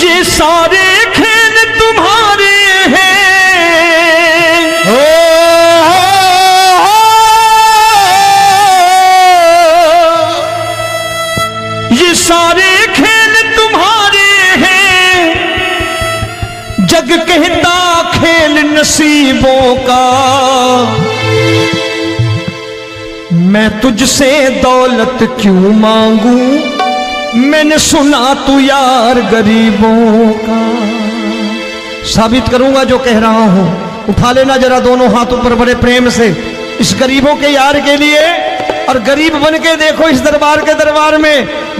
ये सारे खेल तुम्हारे हैं, ये सारे खेल तुम्हारे हैं, जग कहता खेल नसीबों का। मैं तुझसे दौलत क्यों मांगू, मैंने सुना तू यार गरीबों का। साबित करूंगा जो कह रहा हूं। उठा लेना जरा दोनों हाथों पर बड़े प्रेम से इस गरीबों के यार के लिए, और गरीब बन के देखो इस दरबार के दरबार में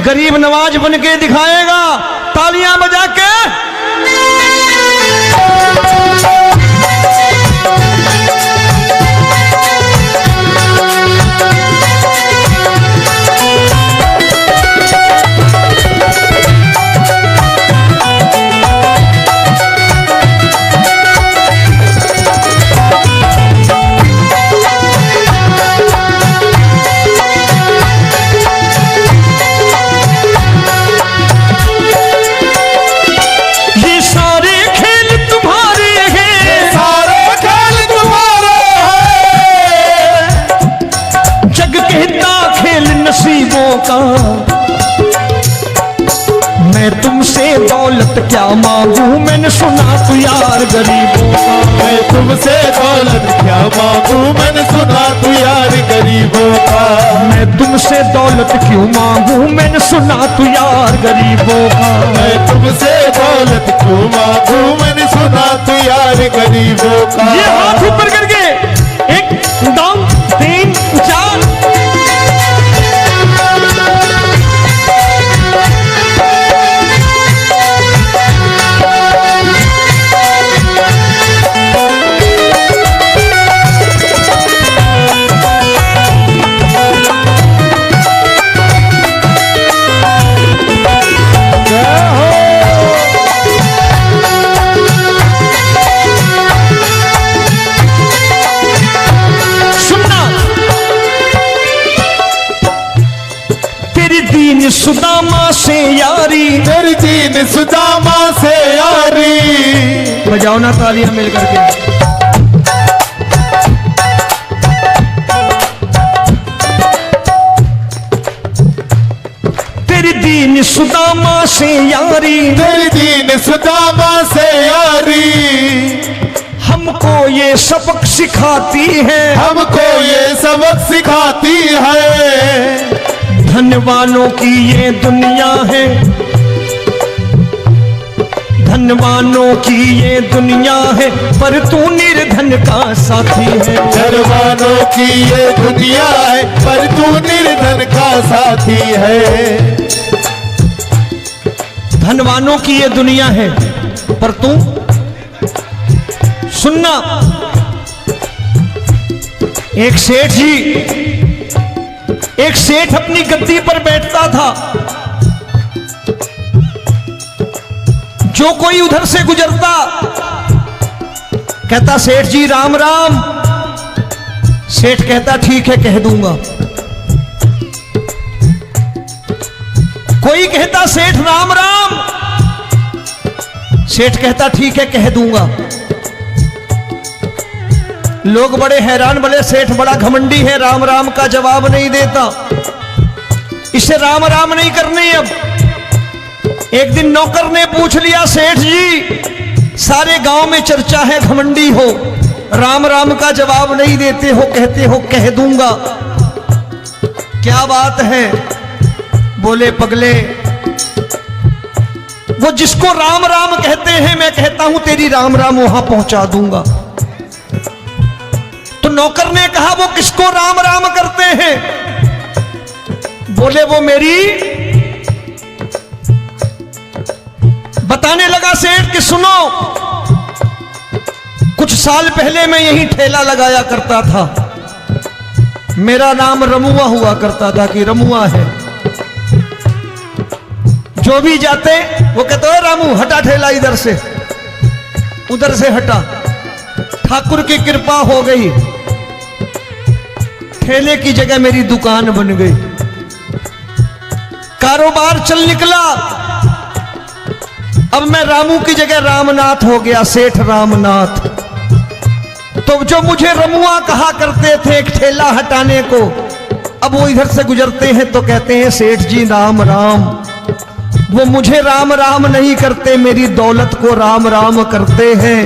गरीब नवाज बन के दिखाएगा, तालियां बजा के। का मैं तुमसे दौलत क्या मांगू, मैंने सुना तू यार गरीबों का। मैं तुमसे दौलत क्या मांगू, मैंने सुना तू यार गरीबों का। मैं तुमसे दौलत क्यों मांगू, मैंने सुना तू यार गरीबों का। मैं तुमसे दौलत क्यों मांगू, मैंने सुना तू यार गरीबों का। ये हाथ ऊपर करके 1 2 3 4। सुदामा से यारी, तेरी दीन सुदामा से यारी। बजाओ ना तालियां मिल करके। तेरी दीन सुदामा से यारी, तेरी दीन सुदामा से यारी। हमको ये सबक सिखाती है, हमको ये सबक सिखाती है। धनवानों की ये दुनिया है, धनवानों की ये दुनिया है, पर तू निर्धन का साथी है। धनवानों की ये दुनिया है, पर तू निर्धन का साथी है। धनवानों की ये दुनिया है, पर तू सुनना। एक सेठ जी, एक सेठ अपनी गद्दी पर बैठता था। जो कोई उधर से गुजरता कहता सेठ जी राम राम। सेठ कहता ठीक है कह दूंगा। कोई कहता सेठ राम राम। सेठ कहता ठीक है कह दूंगा। लोग बड़े हैरान, बोले सेठ बड़ा घमंडी है, राम राम का जवाब नहीं देता, इसे राम राम नहीं करनी। अब एक दिन नौकर ने पूछ लिया, सेठ जी सारे गांव में चर्चा है घमंडी हो, राम राम का जवाब नहीं देते हो, कहते हो कह दूंगा, क्या बात है? बोले पगले, वो जिसको राम राम कहते हैं मैं कहता हूं तेरी राम राम वहां पहुंचा दूंगा। तो नौकर ने कहा वो किसको राम राम करते हैं? बोले वो मेरी। बताने लगा सेठ कि सुनो, कुछ साल पहले मैं यही ठेला लगाया करता था, मेरा नाम रमुआ हुआ करता था कि रमुआ है। जो भी जाते वो कहते हो रामू हटा ठेला इधर से, उधर से हटा। ठाकुर की कृपा हो गई, ठेले की जगह मेरी दुकान बन गई, कारोबार चल निकला। अब मैं रामू की जगह रामनाथ हो गया, सेठ रामनाथ। तो जो मुझे रमुआ कहा करते थे एक ठेला हटाने को, अब वो इधर से गुजरते हैं तो कहते हैं सेठ जी राम राम। वो मुझे राम राम नहीं करते, मेरी दौलत को राम राम करते हैं।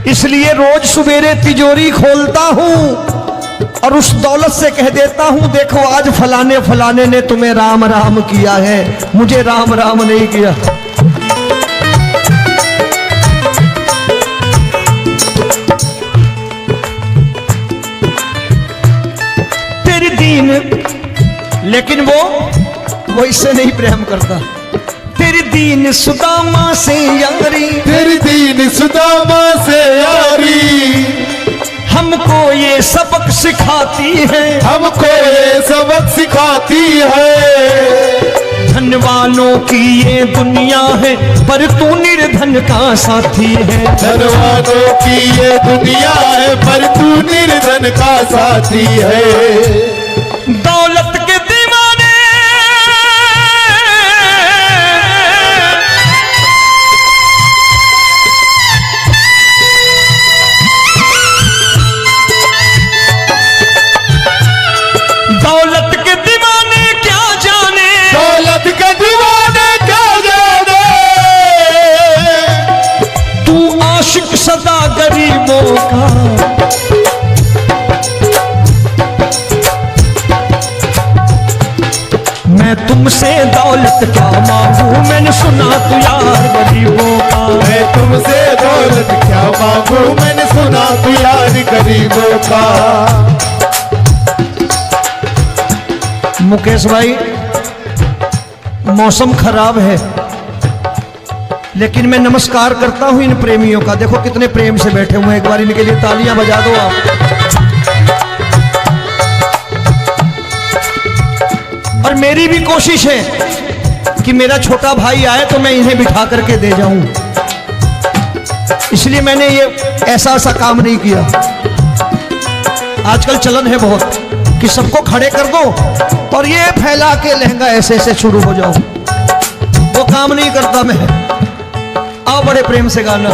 इसलिए रोज सवेरे तिजोरी खोलता हूं और उस दौलत से कह देता हूं, देखो आज फलाने फलाने ने तुम्हें राम राम किया है, मुझे राम राम नहीं किया। तेरी दीन, लेकिन वो इससे नहीं प्रेम करता। तेरी दीन सुदामा से यारी, तेरी दीन सुदामा से यारी, हमको ये सबक सिखाती है, हमको ये सबक सिखाती है। धन वालों की ये दुनिया है, पर तू निर्धन का साथी है। धन वालों की ये दुनिया है, पर तू निर्धन का साथी है। दौलत के दीवाने दौलत के दीवाने क्या जाने, दौलत के दीवाने क्या जाने, तू आशिक सदा गरीबों का। मैं तुमसे दौलत क्या मांगू, मैंने सुना तू यार गरीबों का। मैं तुमसे दौलत क्या मांगू, मैंने सुना तू यार गरीबों का। मुकेश भाई, मौसम खराब है, लेकिन मैं नमस्कार करता हूं इन प्रेमियों का। देखो कितने प्रेम से बैठे हुए हैं, एक बार इनके लिए तालियां बजा दो आप। और मेरी भी कोशिश है कि मेरा छोटा भाई आए तो मैं इन्हें बिठा करके दे जाऊं, इसलिए मैंने ये ऐसा काम नहीं किया। आजकल चलन है बहुत कि सबको खड़े कर दो और ये फैला के लहंगा ऐसे ऐसे शुरू हो जाओ, वो काम नहीं करता मैं। आओ बड़े प्रेम से गाना।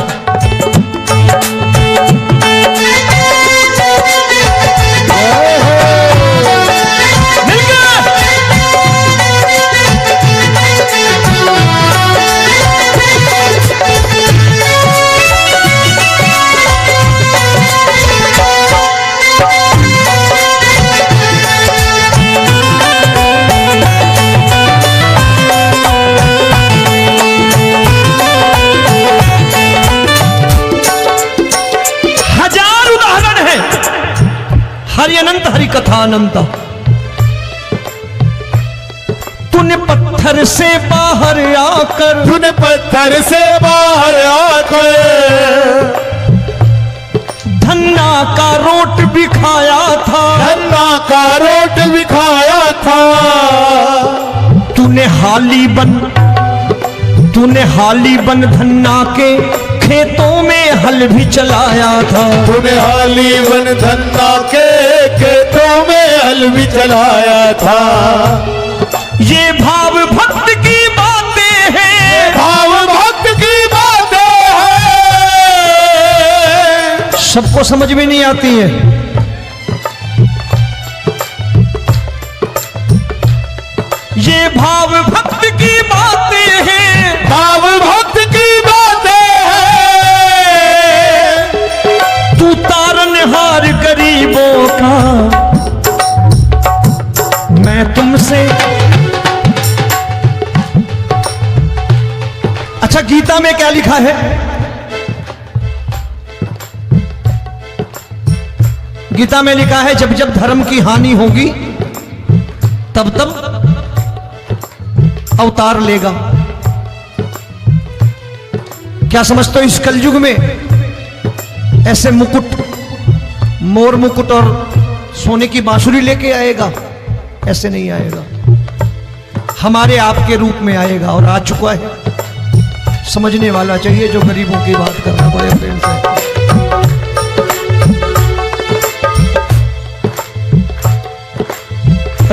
हरि अनंत हरि कथा अनंत। तूने पत्थर से बाहर आकर, तूने पत्थर से बाहर आकर धन्ना का रोट भी खाया था, धन्ना का रोट भी खाया था। तूने हाली बन धन्ना के खेतों में हल भी चलाया था। तूने हाली बन धन्ना के खेतों में हल भी चलाया था। ये भाव भक्त की बातें हैं, भाव भक्त की बातें हैं, सबको समझ में नहीं आती है। ये भाव भक्त की बातें हैं, भाव भक्त की बातें हैं। तू तारनहार गरीबों का, मैं तुमसे। अच्छा, गीता में क्या लिखा है? गीता में लिखा है जब जब धर्म की हानि होगी तब तब अवतार लेगा। क्या समझते हो, इस कलयुग में ऐसे मुकुट, मोर मुकुट और सोने की बांसुरी लेके आएगा? ऐसे नहीं आएगा, हमारे आपके रूप में आएगा और आ चुका है। समझने वाला चाहिए जो गरीबों की बात करना बड़े प्रेम से।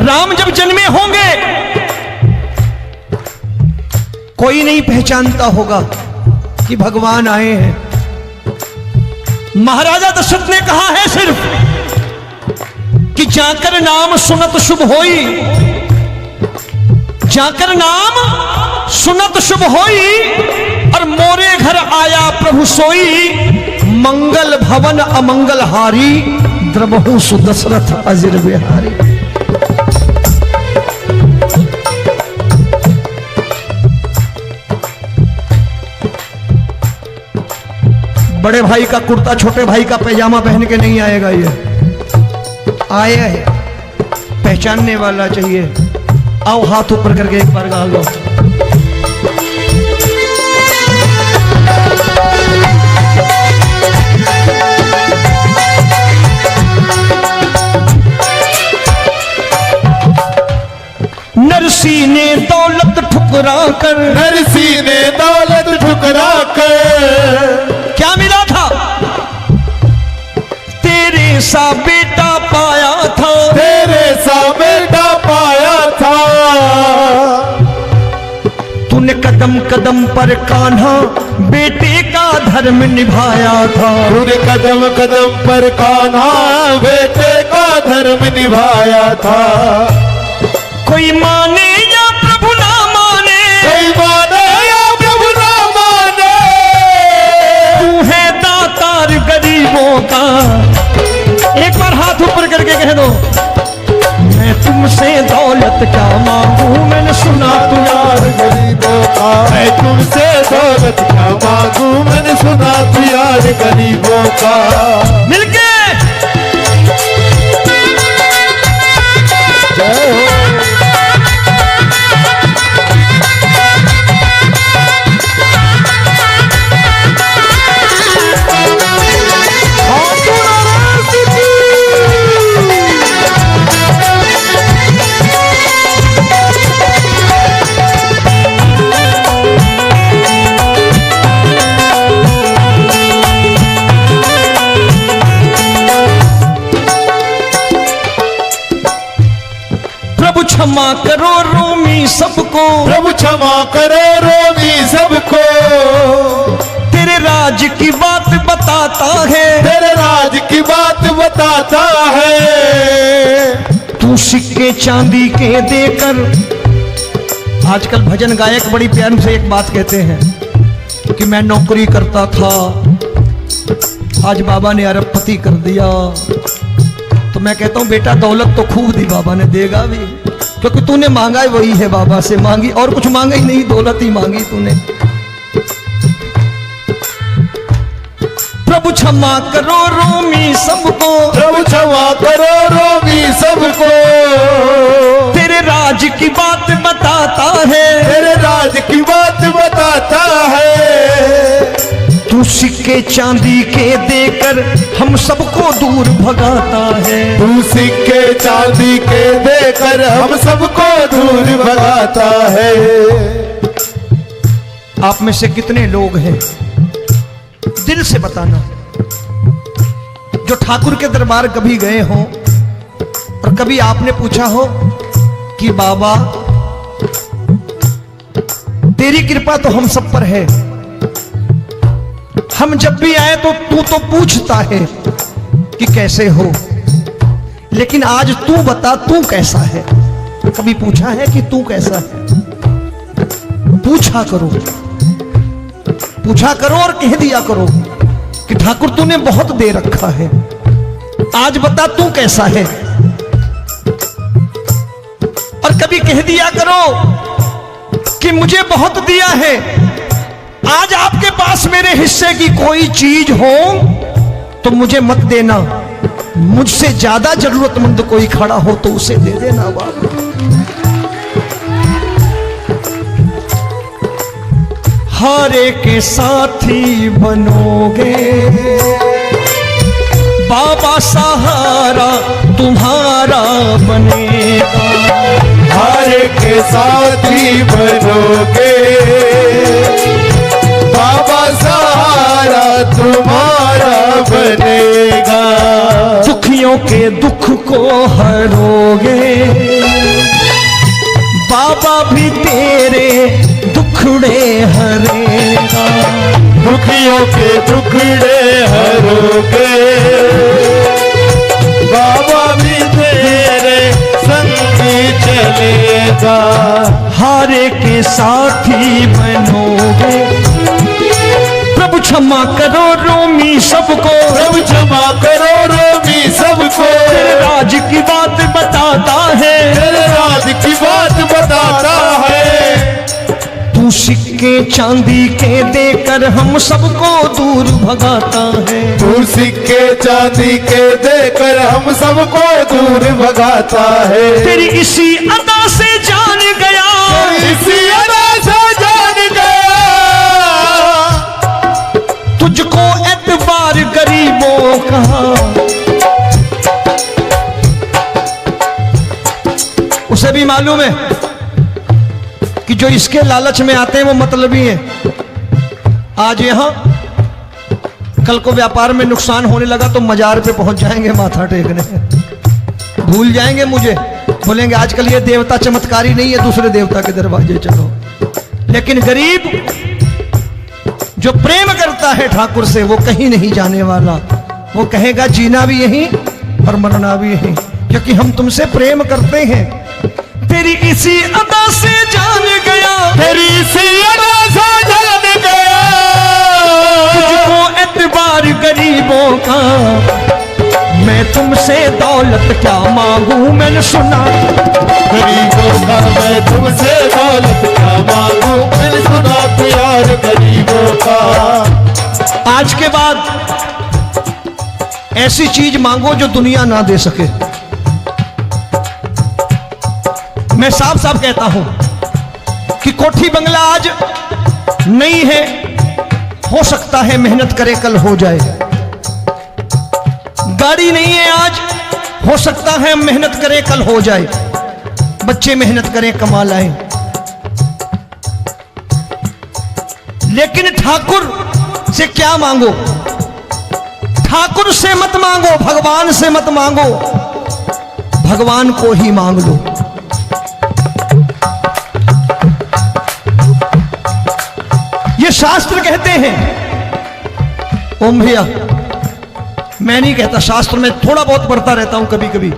राम जब जन्मे होंगे कोई नहीं पहचानता होगा, कि भगवान आए हैं। महाराजा दशरथ ने कहा है सिर्फ कि जाकर नाम सुनत शुभ होई, जाकर नाम सुनत शुभ होई, और मोरे घर आया प्रभु सोई, मंगल भवन अमंगल हारी, द्रबहु सुदशरथ अजिर बिहारी। बड़े भाई का कुर्ता छोटे भाई का पैजामा पहन के नहीं आएगा, ये आया है पहचानने वाला चाहिए। आओ हाथ ऊपर करके एक बार गा लो। नरसी ने दौलत ठुकरा कर, नरसी ने दौलत ठुकरा कर, क्या मिला था? तेरे सा बेटा पाया था, तेरे सा बेटा पाया था। तूने कदम कदम पर कान्हा बेटे का धर्म निभाया था, तूने कदम कदम पर कान्हा बेटे का धर्म निभाया था। कोई माने या प्रभु ना माने, कोई माने या प्रभु ना माने, तू है दातार गरीबों का। एक बार हाथ ऊपर करके कह दो, मैं तुमसे दौलत क्या मांगू, मैंने सुना तू यार गरीबों का। मैं तुमसे दौलत क्या मांगू, मैंने सुना तू यार गरीबों का। मिलके जय हो। क्षमा करो रोमी सबको, प्रभु क्षमा करो रोमी सबको। तेरे राज की बात बताता है, तेरे राज की बात बताता है। तू सिक्के चांदी के देकर, आजकल भजन गायक बड़ी प्यार से एक बात कहते हैं कि मैं नौकरी करता था, आज बाबा ने अरबपति कर दिया। तो मैं कहता हूं बेटा दौलत तो खूब दी बाबा ने, देगा भी, क्योंकि तूने मांगा वही है बाबा से, मांगी और कुछ मांगा ही नहीं, दौलत ही मांगी तूने। प्रभु क्षमा करो रोमी सबको, प्रभु क्षमा करो रोमी सबको। तेरे राज की बात बताता है, तेरे राज की बात बताता है। तू सिक्के चांदी के देकर हम सबको दूर भगाता है, तू सिक्के चांदी के देकर हम सबको दूर भगाता है। आप में से कितने लोग हैं, दिल से बताना, जो ठाकुर के दरबार कभी गए हो और कभी आपने पूछा हो कि बाबा तेरी कृपा तो हम सब पर है, हम जब भी आए तो तू तो पूछता है कि कैसे हो, लेकिन आज तू बता तू कैसा है। कभी पूछा है कि तू कैसा है? पूछा करो, पूछा करो और कह दिया करो कि ठाकुर तूने बहुत दे रखा है, आज बता तू कैसा है। और कभी कह दिया करो कि मुझे बहुत दिया है, आज आपके पास मेरे हिस्से की कोई चीज हो तो मुझे मत देना, मुझसे ज्यादा जरूरतमंद कोई खड़ा हो तो उसे दे देना बाबा। हारे के साथी बनोगे बाबा, सहारा तुम्हारा बनेगा। हारे के साथी बनोगे बाबा, सहारा तुम्हारा बनेगा। दुखियों के दुख को हरोगे बाबा, भी तेरे दुखड़े हरेगा। दुखियों के दुखड़े हरोगे, बाबा भी तेरे संगी चलेगा। हारे के साथी बनोगे, प्रभु क्षमा करो रोमी सबको, प्रभु क्षमा करो रोमी सबको, तेरे राज की बात बताता है, तेरे राज की बात बताता है। तू सिक्के चांदी के देकर हम सबको दूर भगाता है, तू सिक्के चांदी के देकर हम सबको दूर भगाता है। तेरी इसी अदा से जान गया, इसी अदा से जान गया, तुझको एतबार गरीबों का। उसे भी मालूम है कि जो इसके लालच में आते हैं वो मतलबी हैं। आज यहां कल को व्यापार में नुकसान होने लगा तो मजार पे पहुंच जाएंगे माथा टेकने, भूल जाएंगे मुझे, बोलेंगे आजकल ये देवता चमत्कारी नहीं है, दूसरे देवता के दरवाजे चलो। लेकिन गरीब जो प्रेम करता है ठाकुर से वो कहीं नहीं जाने वाला, वो कहेगा जीना भी यहीं और मरना भी यहीं, क्योंकि हम तुमसे प्रेम करते हैं। तेरी इसी अदा से जान गया, तेरी इसी अदा से जान गया, तुझको एतबार गरीबों का। मैं तुमसे दौलत क्या मांगू, मैंने सुना गरीबों का मैं तुमसे दौलत क्या मांगू, मैंने सुना प्यार गरीबों का। आज के बाद ऐसी चीज मांगो जो दुनिया ना दे सके। मैं साफ साफ कहता हूं कि कोठी बंगला आज नहीं है, हो सकता है मेहनत करे कल हो जाए। गाड़ी नहीं है आज, हो सकता है मेहनत करें कल हो जाए। बच्चे मेहनत करें कमा लाएं, लेकिन ठाकुर से क्या मांगो? ठाकुर से मत मांगो, भगवान से मत मांगो, भगवान को ही मांग लो। ये शास्त्र कहते हैं, ओम भैया मैं नहीं कहता, शास्त्र में थोड़ा बहुत पढ़ता रहता हूं कभी कभी,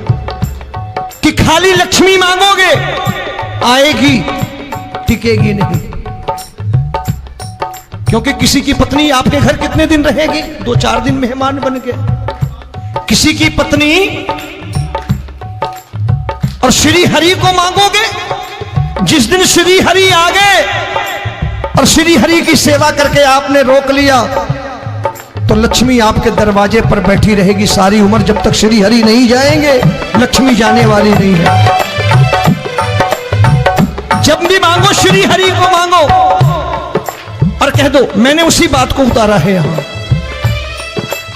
कि खाली लक्ष्मी मांगोगे आएगी, टिकेगी नहीं। क्योंकि किसी की पत्नी आपके घर कितने दिन रहेगी? 2-4 दिन मेहमान बन के। किसी की पत्नी और श्री हरि को मांगोगे, जिस दिन श्री हरि आ गए और श्री हरि की सेवा करके आपने रोक लिया तो लक्ष्मी आपके दरवाजे पर बैठी रहेगी सारी उम्र। जब तक श्री हरि नहीं जाएंगे लक्ष्मी जाने वाली नहीं है। जब भी मांगो श्री हरि को मांगो और कह दो मैंने उसी बात को उतारा है यहां,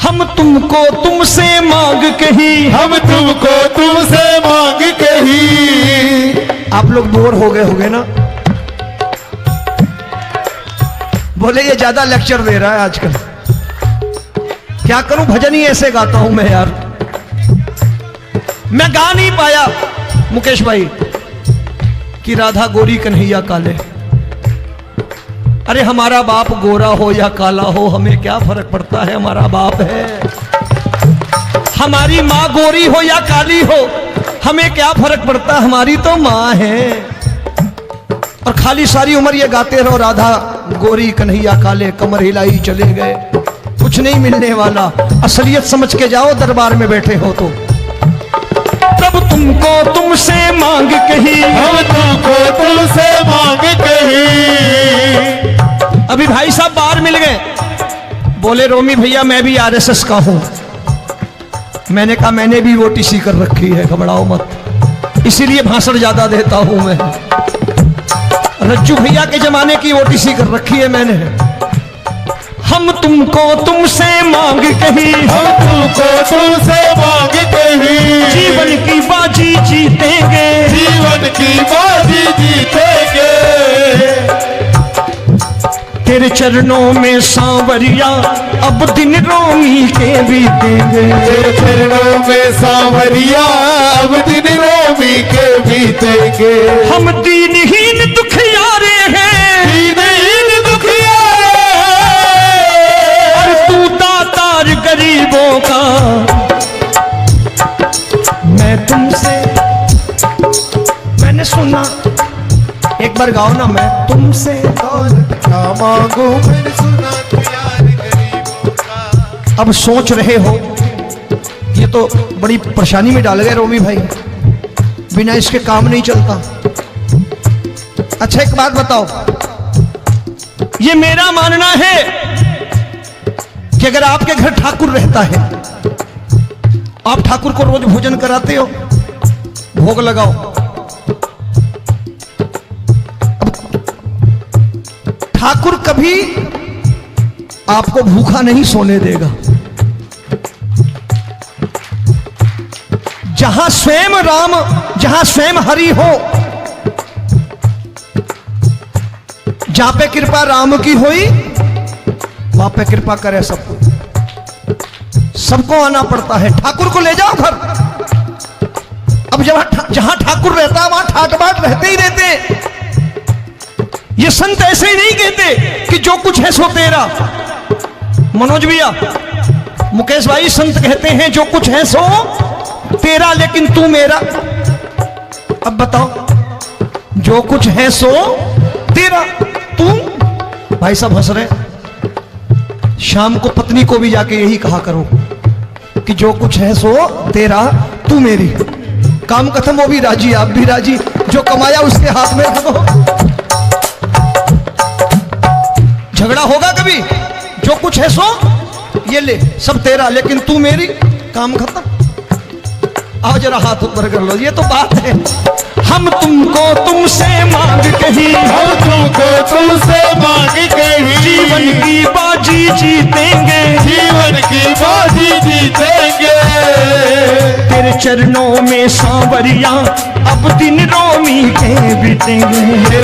हम तुमको तुमसे मांग कही, हम तुमको तुमसे मांग कही। आप लोग बोर हो गए ना, बोले ये ज्यादा लेक्चर दे रहा है आजकल। क्या करूं, भजन ही ऐसे गाता हूं मैं यार। मैं गा नहीं पाया मुकेश भाई कि राधा गोरी कन्हैया काले। अरे हमारा बाप गोरा हो या काला हो हमें क्या फर्क पड़ता है, हमारा बाप है। हमारी माँ गोरी हो या काली हो हमें क्या फर्क पड़ता, हमारी तो माँ है। और खाली सारी उम्र ये गाते रहो राधा गोरी कन्हैया काले, कमर हिलाई चले गए, कुछ नहीं मिलने वाला। असलियत समझ के जाओ दरबार में बैठे हो तो। तब तुमको तुमसे मांग कही, हम तुमको तुमसे मांग कही। अभी भाई साहब बाहर मिल गए, बोले रोमी भैया मैं भी आरएसएस का हूं। मैंने कहा मैंने भी ओटीसी कर रखी है, घबराओ मत, इसीलिए भाषण ज्यादा देता हूं मैं। रज्जू भैया के जमाने की ओटीसी कर रखी है मैंने। हम तुमको तुमसे मांग कही, हम तुमको तुमसे मांग कही। जीवन की बाजी जीतेंगे, जीवन की बाजी जीतेंगे। तेरे चरणों में सांवरिया अब दिन रोमी के बीतेंगे। तेरे चरणों में सांवरिया अब दिन रोमी के बीतेंगे। हम दीनहीन दुखियारे हैं, दीनहीन दुखियारे हैं, एक बार गाओ ना, मैं तुमसे दौलत क्या मांगू, मैंने सुना तू यार गरीबों का। अब सोच रहे हो ये तो बड़ी परेशानी में डाल गए रोमी भाई, बिना इसके काम नहीं चलता। अच्छा एक बात बताओ, ये मेरा मानना है कि अगर आपके घर ठाकुर रहता है, आप ठाकुर को रोज भोजन कराते हो, भोग लगाओ, अब ठाकुर कभी आपको भूखा नहीं सोने देगा। जहां स्वयं राम, जहां स्वयं हरि हो, जहां पे कृपा राम की हुई, वहां पे कृपा करे सबको। सबको आना पड़ता है, ठाकुर को ले जाओ घर। अब जहां ठाकुर रहता है वहां ठाट बाट रहते ही रहते। ये संत ऐसे ही नहीं कहते कि जो कुछ है सो तेरा। मनोज भैया, मुकेश भाई, संत कहते हैं जो कुछ है सो तेरा, लेकिन तू मेरा। अब बताओ, जो कुछ है सो तेरा, तू। भाई साहब हंस रहे। शाम को पत्नी को भी जाके यही कहा करो कि जो कुछ है सो तेरा, तू मेरी। काम खत्म, वो भी राजी, आप भी राजी, जो कमाया उसके हाथ में रख दो। झगड़ा होगा कभी? जो कुछ है सो ये ले, सब तेरा, लेकिन तू मेरी। काम खत्म। आओ जरा हाथ ऊपर कर लो, ये तो बात है। हम तुमको तुमसे मांग कहीं, हम तुमको तुमसे मांग कहीं, जीवन की बाजी जीतेंगे, जीवन की बाजी जीतेंगे। तेरे चरणों में सांवरिया अब दिन रोमी के बीतेंगे।